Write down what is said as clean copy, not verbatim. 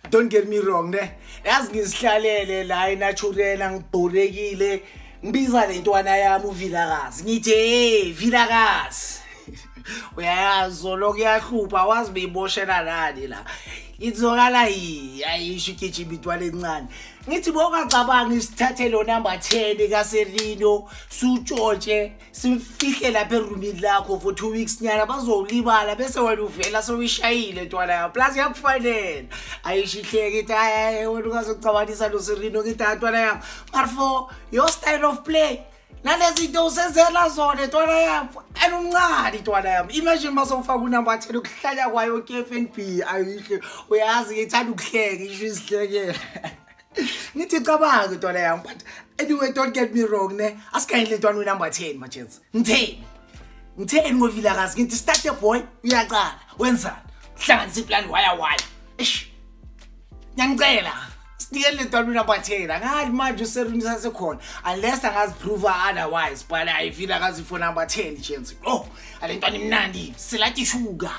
Don't get me wrong ne. Yazi ngisihlalele la eNaturena ngibhorekile ngibiza lentwana yami uVilakazi. Ngithi hey Vilakazi. Uyayazi lo kuyahlupha wazi beyiboshela nani la. Izokala ayisho igijima intwana encane. Ngithi bokacabanga isithathe lo number 10 kaSerino sutshotshe sifihle lapha eroomini lakho for 2 weeks nyana bazolibala bese wena uvela sowishayile ntwana yakho plus yakufanele ayishihleke ithi hayi wena ungazocabanisa lo Serino ngithi ntwana yakho marfo your style of play nalezi zinto usenzela zona ntwana yakho anumncane ntwana yami imagine masofaka unumber 10 ukuhlanya kwayo KFNB ayihle uyazi ngithanda ukuhleka isho isihlekela Nithi cabanga ntwana yami but anyway don't get me wrong ne asikayile ntwana number 10 machets ngitheni ngoVilakazi ngithi start your boy uyaqala wenzani hlanganisa iplan waya eish ngiyangicela sinikele ntwana number 10 angazi manje uSerino sasekhona unless angaziprove otherwise but I Vilakazi for number 10 chance oh ale ntwana imnandi silathi sugar